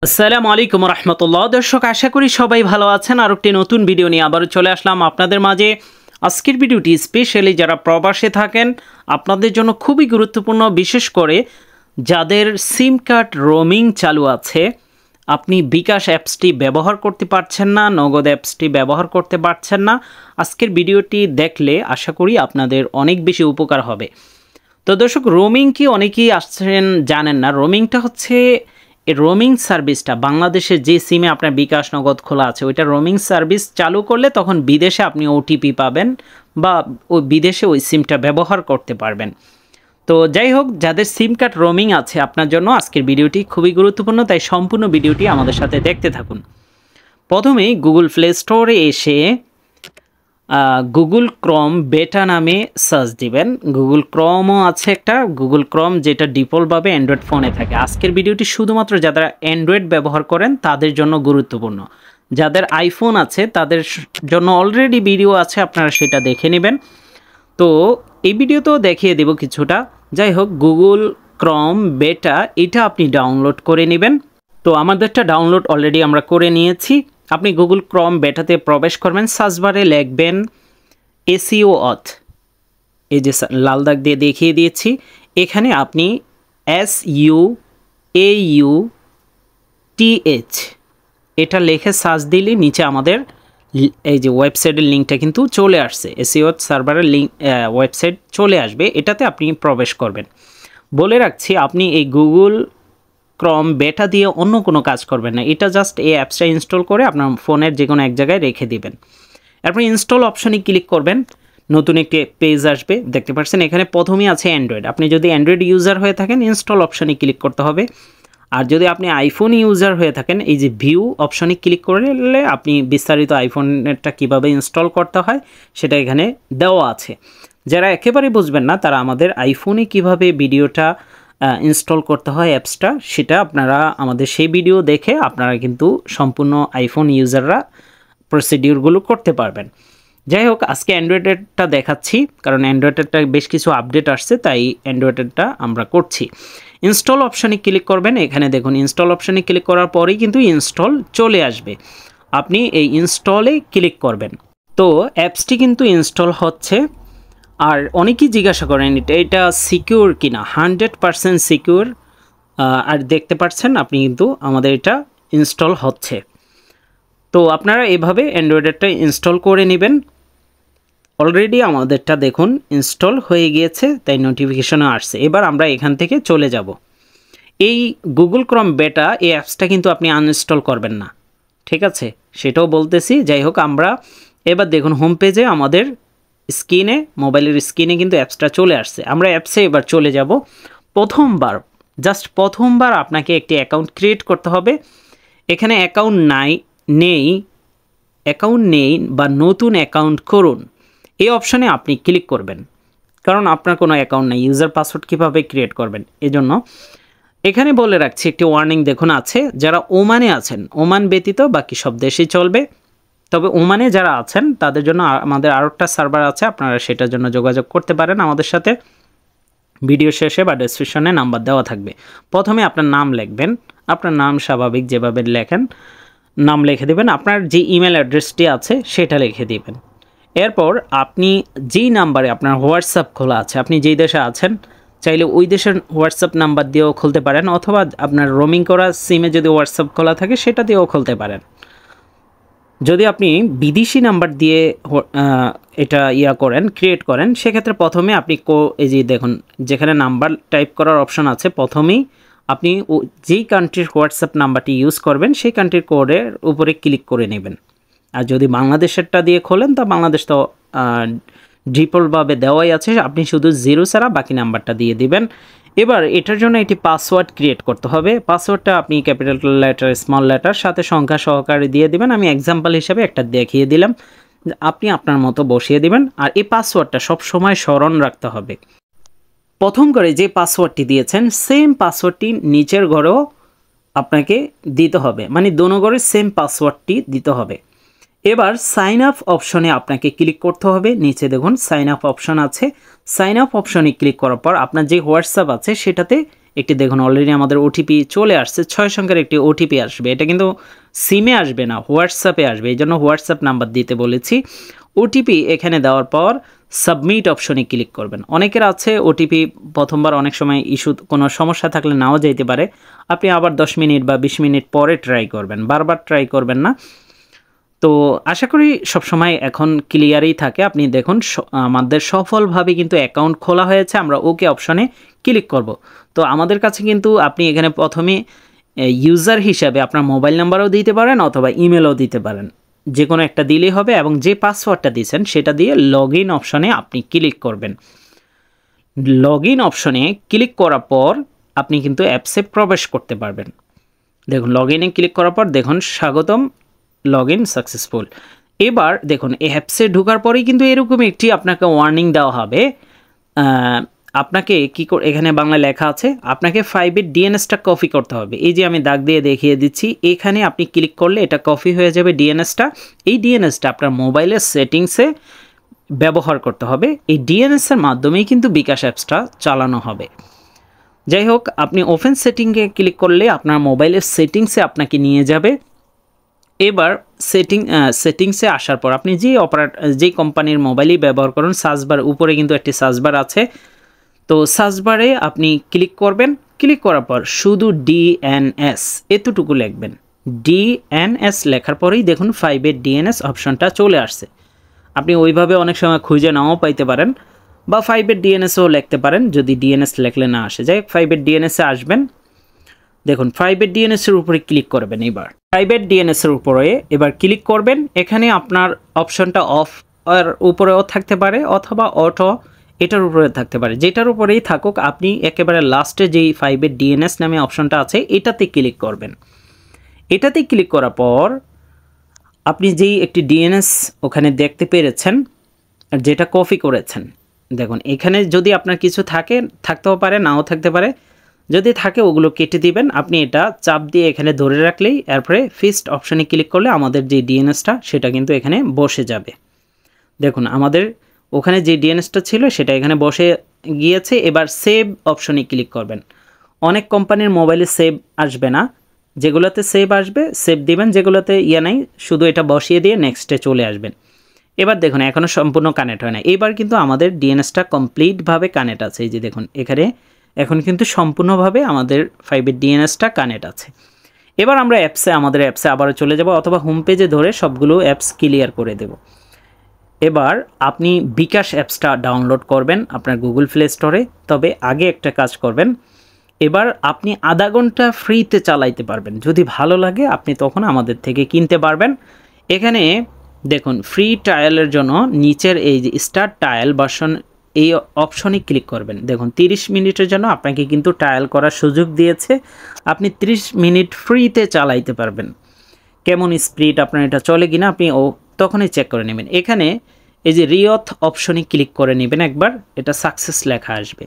আসসালামু আলাইকুম রহমতুল্লাহ। দর্শক, আশা করি সবাই ভালো আছেন। আর একটি নতুন ভিডিও নিয়ে আবারও চলে আসলাম আপনাদের মাঝে। আজকের ভিডিওটি স্পেশালি যারা প্রবাসে থাকেন আপনাদের জন্য খুবই গুরুত্বপূর্ণ, বিশেষ করে যাদের সিম কার্ড রোমিং চালু আছে, আপনি বিকাশ অ্যাপসটি ব্যবহার করতে পারছেন না, নগদ অ্যাপসটি ব্যবহার করতে পারছেন না। আজকের ভিডিওটি দেখলে আশা করি আপনাদের অনেক বেশি উপকার হবে। তো দর্শক, রোমিং কি অনেকেই আসছেন জানেন না। রোমিংটা হচ্ছে এই রোমিং সার্ভিসটা বাংলাদেশের যে সিমে আপনার বিকাশ নগদ খোলা আছে ওইটা রোমিং সার্ভিস চালু করলে তখন বিদেশে আপনি ওটিপি পাবেন বা ওই বিদেশে ওই সিমটা ব্যবহার করতে পারবেন। তো যাই হোক, যাদের সিম কার্ড রোমিং আছে আপনার জন্য আজকের ভিডিওটি খুবই গুরুত্বপূর্ণ, তাই সম্পূর্ণ ভিডিওটি আমাদের সাথে দেখতে থাকুন। প্রথমেই গুগল প্লে স্টোরে এসে গুগল ক্রোম বেটা নামে সার্চ দিবেন। গুগল ক্রোমও আছে একটা, গুগল ক্রোম যেটা ডিফল্টভাবে অ্যান্ড্রয়েড ফোনে থাকে। আজকের ভিডিওটি শুধুমাত্র যারা অ্যান্ড্রয়েড ব্যবহার করেন তাদের জন্য গুরুত্বপূর্ণ। যাদের আইফোন আছে তাদের জন্য অলরেডি ভিডিও আছে, আপনারা সেটা দেখে নেবেন। তো এই ভিডিওতেও দেখিয়ে দেব কিছুটা। যাই হোক, গুগল ক্রোম বেটা এটা আপনি ডাউনলোড করে নেবেন। তো আমাদেরটা ডাউনলোড অলরেডি আমরা করে নিয়েছি। আপনি গুগল ক্রোম বেটাতে প্রবেশ করবেন, সার্চ বারে লিখবেন এসইও অথ, এই যে লাল দাগ দিয়ে দেখিয়ে দিয়েছি। এখানে আপনি SUAUTH এটা লিখে সার্চ দিলে নিচে আমাদের এই যে ওয়েবসাইটের লিঙ্কটা কিন্তু চলে আসছে। এসইও সার্ভারের লিঙ্ক ওয়েবসাইট চলে আসবে, এটাতে আপনি প্রবেশ করবেন। বলে রাখছি, আপনি এই গুগল ক্রোম বেটা দিয়ে অন্য কোনো কাজ করবেন না। এটা জাস্ট এই অ্যাপসটা ইনস্টল করে আপনার ফোনের যে কোনো এক জায়গায় রেখে দিবেন। এরপর ইনস্টল অপশনে ক্লিক করবেন, নতুন একটি পেজ আসবে। দেখতে পাচ্ছেন এখানে প্রথমেই আছে অ্যান্ড্রয়েড। আপনি যদি অ্যান্ড্রয়েড ইউজার হয়ে থাকেন ইনস্টল অপশনে ক্লিক করতে হবে। আর যদি আপনি আইফোন ইউজার হয়ে থাকেন এই যে ভিউ অপশনে ক্লিক করলে আপনি বিস্তারিত আইফোনেরটা কীভাবে ইনস্টল করতে হয় সেটা এখানে দেওয়া আছে। যারা একেবারে বুঝবেন না তারা আমাদের আইফোনে কিভাবে ভিডিওটা ইনস্টল করতে হয় অ্যাপসটা, সেটা আপনারা আমাদের সেই ভিডিও দেখে আপনারা কিন্তু সম্পূর্ণ আইফোন ইউজাররা প্রসিডিউরগুলো করতে পারবেন। যাই হোক, আজকে অ্যান্ড্রয়েডেরটা দেখাচ্ছি কারণ অ্যান্ড্রয়েডেরটা বেশ কিছু আপডেট আসছে, তাই অ্যান্ড্রয়েডেরটা আমরা করছি। ইনস্টল অপশানে ক্লিক করবেন। এখানে দেখুন ইনস্টল অপশানে ক্লিক করার পরেই কিন্তু ইনস্টল চলে আসবে। আপনি এই ইনস্টলে ক্লিক করবেন। তো অ্যাপসটি কিন্তু ইনস্টল হচ্ছে। আর অনেকেই জিজ্ঞাসা করেন এটা সিকিউর কিনা। 100% সিকিউর। আর দেখতে পাচ্ছেন আপনি কিন্তু আমাদের এটা ইনস্টল হচ্ছে। তো আপনারা এভাবে অ্যান্ড্রয়েডেরটা ইনস্টল করে নেবেন। অলরেডি আমাদেরটা দেখুন ইনস্টল হয়ে গিয়েছে, তাই নোটিফিকেশনও আসছে। এবার আমরা এখান থেকে চলে যাব। এই গুগল ক্রোম বেটা এই অ্যাপসটা কিন্তু আপনি আনইনস্টল করবেন না, ঠিক আছে? সেটাও বলতেছি। যাই হোক, আমরা এবার দেখুন হোম পেজে আমাদের স্ক্রিনে, মোবাইলের স্ক্রিনে কিন্তু অ্যাপসটা চলে আসছে। আমরা অ্যাপসে এবার চলে যাব। প্রথমবার আপনাকে একটি অ্যাকাউন্ট ক্রিয়েট করতে হবে। এখানে অ্যাকাউন্ট নেই বা নতুন অ্যাকাউন্ট করুন এই অপশানে আপনি ক্লিক করবেন, কারণ আপনার কোনো অ্যাকাউন্ট নেই। ইউজার পাসওয়ার্ড কীভাবে ক্রিয়েট করবেন এজন্য এখানে বলে রাখছি একটি ওয়ার্নিং দেখুন আছে। যারা ওমানে আছেন, ওমান ব্যতীত বাকি সব দেশেই চলবে, তবে ওমানে যারা আছেন তাদের জন্য আমাদের আরও একটা সার্ভার আছে, আপনারা সেটার জন্য যোগাযোগ করতে পারেন আমাদের সাথে। ভিডিও শেষে বা ডেসক্রিপশনে নাম্বার দেওয়া থাকবে। প্রথমে আপনার নাম লিখবেন, আপনার নাম স্বাভাবিক যেভাবে লেখেন নাম লিখে দেবেন। আপনার যে ইমেল অ্যাড্রেসটি আছে সেটা লিখে দিবেন। এরপর আপনি যেই নাম্বারে আপনার হোয়াটসঅ্যাপ খোলা আছে, আপনি যেই দেশে আছেন চাইলে ওই দেশের হোয়াটসঅ্যাপ নাম্বার দিয়েও খুলতে পারেন, অথবা আপনার রোমিং করা সিমে যদি হোয়াটসঅ্যাপ খোলা থাকে সেটা দিয়েও খুলতে পারেন। যদি আপনি বিদেশি নাম্বার দিয়ে এটা ক্রিয়েট করেন সেক্ষেত্রে প্রথমে আপনি এই যে দেখুন যেখানে নাম্বার টাইপ করার অপশন আছে, প্রথমেই আপনি যেই কান্ট্রির হোয়াটসঅ্যাপ নাম্বারটি ইউজ করবেন সেই কান্ট্রির কোডের উপরে ক্লিক করে নেবেন। আর যদি বাংলাদেশেরটা দিয়ে খোলেন তা বাংলাদেশ তো ডিফল্টভাবে দেওয়াই আছে, আপনি শুধু 0 ছাড়া বাকি নাম্বারটা দিয়ে দিবেন। এবার এটার জন্য একটি পাসওয়ার্ড ক্রিয়েট করতে হবে। পাসওয়ার্ডটা আপনি ক্যাপিটাল লেটার, স্মল লেটার সাথে সংখ্যা সহকারে দিয়ে দিবেন। আমি এক্সাম্পল হিসাবে একটা দেখিয়ে দিলাম, আপনি আপনার মতো বসিয়ে দিবেন। আর এই পাসওয়ার্ডটা সবসময় স্মরণ রাখতে হবে। প্রথম করে যে পাসওয়ার্ডটি দিয়েছেন সেম পাসওয়ার্ডটি নিচের ঘরেও আপনাকে দিতে হবে, মানে দোনো ঘরে সেম পাসওয়ার্ডটি দিতে হবে। এবার সাইন আপ অপশনে আপনাকে ক্লিক করতে হবে। নিচে দেখুন সাইন আপ অপশন আছে। সাইন আপ অপশনে ক্লিক করার পর আপনার যে হোয়াটসঅ্যাপ আছে সেটাতে একটি দেখুন অলরেডি আমাদের ওটিপি চলে আসছে, 6 সংখ্যার একটি ওটিপি আসবে। এটা কিন্তু সিমে আসবে না, হোয়াটসঅ্যাপে আসবে, এই জন্য হোয়াটসঅ্যাপ নাম্বার দিতে বলেছি। ওটিপি এখানে দেওয়ার পর সাবমিট অপশনে ক্লিক করবেন। অনেকের আছে ওটিপি প্রথমবার অনেক সময় ইস্যু কোনো সমস্যা থাকলে নাও যাইতে পারে, আপনি আবার 10 মিনিট বা 20 মিনিট পরে ট্রাই করবেন, বারবার ট্রাই করবেন না। তো আশা করি সবসময় এখন ক্লিয়ারই থাকে। আপনি দেখুন আমাদের সফলভাবে কিন্তু অ্যাকাউন্ট খোলা হয়েছে, আমরা ওকে অপশনে ক্লিক করব। তো আমাদের কাছে কিন্তু আপনি এখানে প্রথমে ইউজার হিসাবে আপনার মোবাইল নাম্বারও দিতে পারেন অথবা ইমেলও দিতে পারেন, যে কোনো একটা দিলেই হবে, এবং যে পাসওয়ার্ডটা দিয়েছেন সেটা দিয়ে লগ ইন অপশনে আপনি ক্লিক করবেন। লগ ইন অপশনে ক্লিক করার পর আপনি কিন্তু অ্যাপসে প্রবেশ করতে পারবেন। দেখুন লগ ইনে ক্লিক করার পর দেখুন স্বাগতম, লগ ইন সাকসেসফুল। এবার দেখুন এই অ্যাপসে ঢোকার পরেই কিন্তু এরকম একটি আপনাকে ওয়ার্নিং দেওয়া হবে। আপনাকে কী করে, এখানে বাংলা লেখা আছে, আপনাকে 5-এর ডিএনএসটা কপি করতে হবে। এই যে আমি দাগ দিয়ে দেখিয়ে দিচ্ছি, এখানে আপনি ক্লিক করলে এটা কপি হয়ে যাবে ডিএনএসটা। এই ডিএনএসটা আপনার মোবাইলের সেটিংসে ব্যবহার করতে হবে। এই ডিএনএসের মাধ্যমেই কিন্তু বিকাশ অ্যাপসটা চালানো হবে। যাই হোক, আপনি ওপেন সেটিংয়ে ক্লিক করলে আপনার মোবাইলের সেটিংসে আপনাকে নিয়ে যাবে। এবার সেটিংসে আসার পর আপনি যে কোম্পানির মোবাইলই ব্যবহার করুন, সার্চবার উপরে কিন্তু একটি সার্চবার আছে, তো সার্চবারে আপনি ক্লিক করবেন। ক্লিক করার পর শুধু ডিএনএস এতটুকু লিখবেন। ডিএনএস লেখার পরেই দেখুন 5-এর ডিএনএস অপশনটা চলে আসছে। আপনি ওইভাবে অনেক সময় খুঁজে নাও পাইতে পারেন, বা 5-এর ডিএনএসও লিখতে পারেন যদি ডিএনএস লিখলে না আসে। যাই হোক, 5-এর ডিএনএসে আসবেন। দেখুন 5-এর ডিএনএসের উপরে ক্লিক করবেন। এবার 5-এর ডিএনএসের উপরে এবার ক্লিক করবেন। এখানে আপনার অপশনটা অফ এর উপরেও থাকতে পারে অথবা অটো এটার উপরে থাকতে পারে, যেটার উপরেই থাকুক আপনি একেবারে লাস্টে যেই 5-এর ডিএনএস নামে অপশনটা আছে এটাতে ক্লিক করবেন। এটাতে ক্লিক করার পর আপনি যেই একটি ডিএনএস ওখানে দেখতে পেরেছেন যেটা কপি করেছেন, দেখুন এখানে যদি আপনার কিছু থাকতেও পারে, নাও থাকতে পারে, যদি থাকে ওগুলো কেটে দিবেন। আপনি এটা চাপ দিয়ে এখানে ধরে রাখলেই এরপরে ফিস্ট অপশানে ক্লিক করলে আমাদের যে ডিএনএসটা সেটা কিন্তু এখানে বসে যাবে। দেখুন আমাদের ওখানে যে ডিএনএসটা ছিল সেটা এখানে বসে গিয়েছে। এবার সেভ অপশনে ক্লিক করবেন। অনেক কোম্পানির মোবাইলে সেভ আসবে না, যেগুলোতে সেভ আসবে সেভ দিবেন, যেগুলোতে নাই শুধু এটা বসিয়ে দিয়ে নেক্সটে চলে আসবেন। এবার দেখুন এখনও সম্পূর্ণ কানেক্ট হয় না। এবার কিন্তু আমাদের ডিএনএসটা কমপ্লিটভাবে কানেক্ট আছে। এই যে দেখুন এখানে এখন কিন্তু সম্পূর্ণভাবে আমাদের 5-এর ডিএনএসটা কানেক্ট আছে। এবার আমরা আমাদের অ্যাপসে আবারও চলে যাব, অথবা হোম পেজে ধরে সবগুলো অ্যাপস ক্লিয়ার করে দেব। এবার আপনি বিকাশ অ্যাপসটা ডাউনলোড করবেন আপনার গুগল প্লে স্টোরে। তবে আগে একটা কাজ করবেন, এবার আপনি আধা ঘন্টা ফ্রিতে চালাইতে পারবেন। যদি ভালো লাগে আপনি তখন আমাদের থেকে কিনতে পারবেন। এখানে দেখুন ফ্রি ট্রায়ালের জন্য নিচের এই যে স্টার্ট ট্রায়াল ভার্সন এই অপশনে ক্লিক করবেন। দেখুন 30 মিনিটের জন্য আপনাকে কিন্তু ট্রায়াল করার সুযোগ দিয়েছে। আপনি 30 মিনিট ফ্রিতে চালাইতে পারবেন। কেমন স্পিড আপনার এটা চলে কিনা আপনি তখনই চেক করে নেবেন। এখানে এই যে রিঅথ অপশনে ক্লিক করে নেবেন একবার, এটা সাকসেস লেখা আসবে।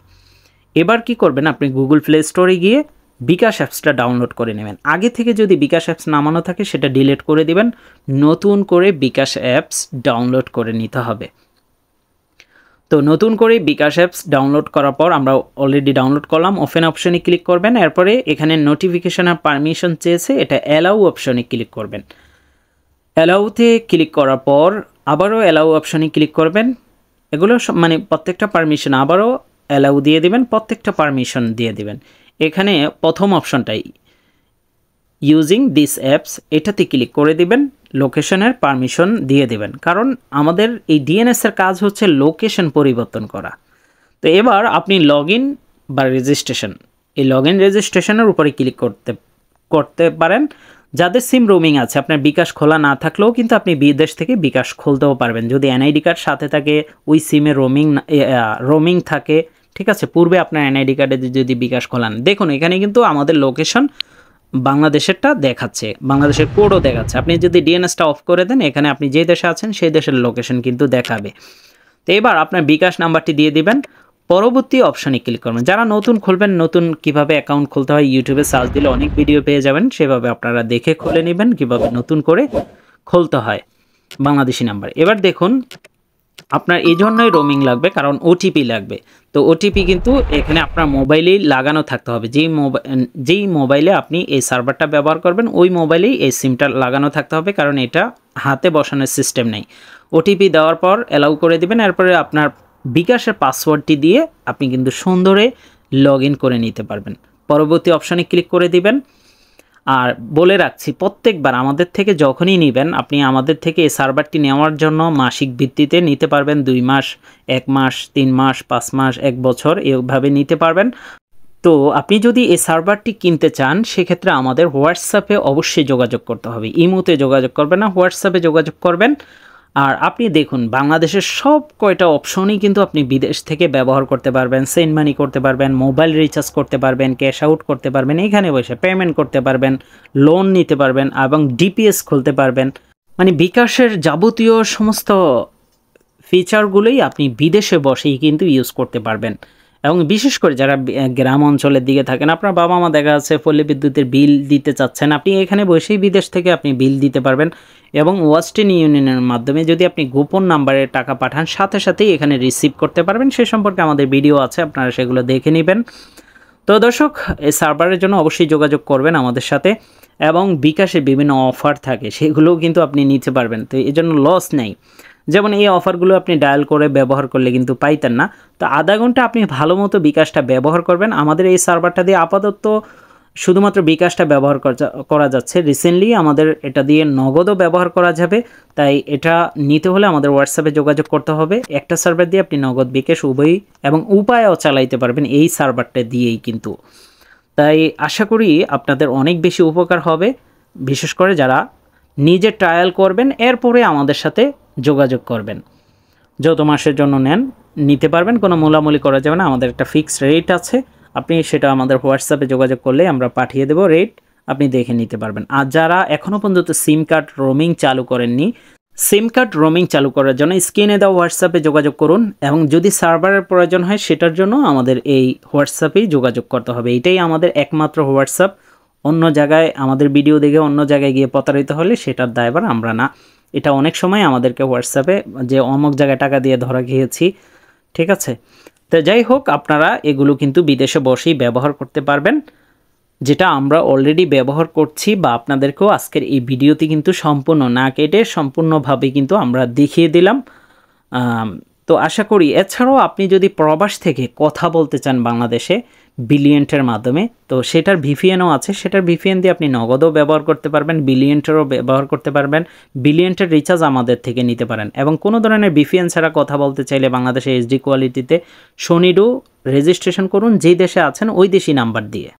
এবার কি করবেন, আপনি গুগল প্লে স্টোরে গিয়ে বিকাশ অ্যাপসটা ডাউনলোড করে নেবেন। আগে থেকে যদি বিকাশ অ্যাপস নামানো থাকে সেটা ডিলিট করে দিবেন, নতুন করে বিকাশ অ্যাপস ডাউনলোড করে নিতে হবে। তো নতুন করে বিকাশ অ্যাপস ডাউনলোড করার পর আমরা অলরেডি ডাউনলোড করলাম, ওপেন অপশনে ক্লিক করবেন। এরপরে এখানে নোটিফিকেশন আর পারমিশন চেয়েছে, এটা অ্যালাউ অপশনে ক্লিক করবেন। অ্যালাউতে ক্লিক করার পর আবারও অ্যালাউ অপশনে ক্লিক করবেন। এগুলো মানে প্রত্যেকটা পারমিশন আবারও অ্যালাউ দিয়ে দিবেন, প্রত্যেকটা পারমিশন দিয়ে দিবেন। এখানে প্রথম অপশনটাই ইউজিং দিস অ্যাপস এটাতে ক্লিক করে দিবেন, লোকেশনের পারমিশন দিয়ে দিবেন, কারণ আমাদের এই ডিএনএসের কাজ হচ্ছে লোকেশন পরিবর্তন করা। তো এবার আপনি লগ ইন বা রেজিস্ট্রেশন, এই লগ ইন রেজিস্ট্রেশনের উপরে ক্লিক করতে পারেন। যাদের সিম রোমিং আছে, আপনার বিকাশ খোলা না থাকলেও কিন্তু আপনি বিদেশ থেকে বিকাশ খুলতেও পারবেন যদি এনআইডি কার্ড সাথে থাকে, ওই সিমে রোমিং থাকে, ঠিক আছে। পূর্বে আপনার এনআইডি কার্ডে যদি বিকাশ খোলান, দেখুন এখানে কিন্তু আমাদের লোকেশন বাংলাদেশেরটা দেখাচ্ছে, বাংলাদেশের কোডও দেখাচ্ছে। আপনি যদি ডিএনএসটা অফ করে দেন, এখানে আপনি যে দেশে আছেন সেই দেশের লোকেশন কিন্তু দেখাবে। তো এবার আপনার বিকাশ নাম্বারটি দিয়ে দিবেন, পরবর্তী অপশনে ক্লিক করবেন। যারা নতুন খুলবেন, নতুন কিভাবে অ্যাকাউন্ট খুলতে হয় ইউটিউবে সার্চ দিলে অনেক ভিডিও পেয়ে যাবেন, সেভাবে আপনারা দেখে খুলে নেবেন কিভাবে নতুন করে খুলতে হয় বাংলাদেশি নাম্বার। এবার দেখুন আপনার এই জন্যই রোমিং লাগবে, কারণ ওটিপি লাগবে। তো ওটিপি কিন্তু এখানে আপনার মোবাইলেই লাগানো থাকতে হবে। যেই মোবাইলে আপনি এই সার্ভারটা ব্যবহার করবেন ওই মোবাইলেই এই সিমটা লাগানো থাকতে হবে, কারণ এটা হাতে বসানোর সিস্টেম নেই। ওটিপি দেওয়ার পর অ্যালাউ করে দিবেন, এরপরে আপনার বিকাশের পাসওয়ার্ডটি দিয়ে আপনি কিন্তু সুন্দরে লগ ইন করে নিতে পারবেন। পরবর্তী অপশানে ক্লিক করে দিবেন। আর বলে রাখছি, প্রত্যেকবার আমাদের থেকে যখনই নেবেন, আপনি আমাদের থেকে এই সার্ভারটি নেওয়ার জন্য মাসিক ভিত্তিতে নিতে পারবেন। 2 মাস, 1 মাস, 3 মাস, 5 মাস, 1 বছর এভাবে নিতে পারবেন। তো আপনি যদি এই সার্ভারটি কিনতে চান সেক্ষেত্রে আমাদের হোয়াটসঅ্যাপে অবশ্যই যোগাযোগ করতে হবে। ইমোতে যোগাযোগ করবেন না, হোয়াটসঅ্যাপে যোগাযোগ করবেন। আর আপনি দেখুন বাংলাদেশের সব কয়টা অপশনই কিন্তু আপনি বিদেশ থেকে ব্যবহার করতে পারবেন। সেন্ড মানি করতে পারবেন, মোবাইল রিচার্জ করতে পারবেন, ক্যাশ আউট করতে পারবেন, এখানে বসে পেমেন্ট করতে পারবেন, লোন নিতে পারবেন এবং ডিপিএস খুলতে পারবেন। মানে বিকাশের যাবতীয় সমস্ত ফিচারগুলোই আপনি বিদেশে বসেই কিন্তু ইউজ করতে পারবেন। এবং বিশেষ করে যারা গ্রাম অঞ্চলের দিকে থাকেন, আপনার বাবা মা দেখা যাচ্ছে পল্লী বিদ্যুতের বিল দিতে চাচ্ছেন, আপনি এখানে বসেই বিদেশ থেকে আপনি বিল দিতে পারবেন। এবং ওয়েস্টার্ন ইউনিয়নের মাধ্যমে যদি আপনি গোপন নাম্বারে টাকা পাঠান, সাথে সাথেই এখানে রিসিভ করতে পারবেন। সে সম্পর্কে আমাদের ভিডিও আছে, আপনারা সেগুলো দেখে নেবেন। তো দর্শক, এই সার্ভারের জন্য অবশ্যই যোগাযোগ করবেন আমাদের সাথে। এবং বিকাশে বিভিন্ন অফার থাকে, সেগুলোও কিন্তু আপনি নিতে পারবেন। তো এই জন্য লস নেই। যেমন এই অফারগুলো আপনি ডায়াল করে ব্যবহার করলে কিন্তু পাইতেন না। তো আধা ঘন্টা আপনি ভালো মতো বিকাশটা ব্যবহার করবেন। আমাদের এই সার্ভারটা দিয়ে আপাতত শুধুমাত্র বিকাশটা ব্যবহার করা যাচ্ছে। রিসেন্টলি আমাদের এটা দিয়ে নগদও ব্যবহার করা যাবে। তাই এটা নিতে হলে আমাদের হোয়াটসঅ্যাপে যোগাযোগ করতে হবে। একটা সার্ভার দিয়ে আপনি নগদ বিকাশ উভয়ই এবং উপায়ও চালাইতে পারবেন এই সার্ভারটা দিয়েই কিন্তু। তাই আশা করি আপনাদের অনেক বেশি উপকার হবে, বিশেষ করে যারা নিজে ট্রায়াল করবেন, এরপরে আমাদের সাথে যোগাযোগ করবেন। যত মাসের জন্য নেন নিতে পারবেন, কোনো মূলামূলি করা যাবে না। আমাদের একটা ফিক্সড রেট আছে, আপনি সেটা আমাদের হোয়াটসঅ্যাপে যোগাযোগ করলে আমরা পাঠিয়ে দেব রেট, আপনি দেখে নিতে পারবেন। আর যারা এখনও পর্যন্ত সিম কার্ড রোমিং চালু করেননি, সিম কার্ড রোমিং চালু করার জন্য স্ক্রিনে দেওয়া হোয়াটসঅ্যাপে যোগাযোগ করুন। এবং যদি সার্ভারের প্রয়োজন হয় সেটার জন্য আমাদের এই হোয়াটসঅ্যাপেই যোগাযোগ করতে হবে। এটাই আমাদের একমাত্র হোয়াটসঅ্যাপ। অন্য জায়গায় আমাদের ভিডিও দেখে অন্য জায়গায় গিয়ে প্রতারিত হলে সেটার দায়ভার আমরা না। এটা অনেক সময় আমাদেরকে হোয়াটসঅ্যাপে যে অমুক জায়গায় টাকা দিয়ে ধরা খেয়েছি, ঠিক আছে। তো যাই হোক, আপনারা এগুলো কিন্তু বিদেশে বসেই ব্যবহার করতে পারবেন, যেটা আমরা অলরেডি ব্যবহার করছি বা আপনাদেরকেও আজকের এই ভিডিওতে কিন্তু সম্পূর্ণ না কেটে সম্পূর্ণভাবে কিন্তু আমরা দেখিয়ে দিলাম। তো আশা করি এছাড়াও আপনি যদি প্রবাস থেকে কথা বলতে চান বাংলাদেশে বিলিয়েন্টের মাধ্যমে, তো সেটার ভিপিএনও আছে, সেটার ভিপিএন দিয়ে আপনি নগদও ব্যবহার করতে পারবেন, বিলিয়েন্টেরও ব্যবহার করতে পারবেন। বিলিয়েন্টের রিচার্জ আমাদের থেকে নিতে পারেন। এবং কোনো ধরনের ভিপিএন ছাড়া কথা বলতে চাইলে বাংলাদেশে এইচডি কোয়ালিটিতে শনিডু রেজিস্ট্রেশন করুন, যেই দেশে আছেন ওই দেশি নাম্বার দিয়ে।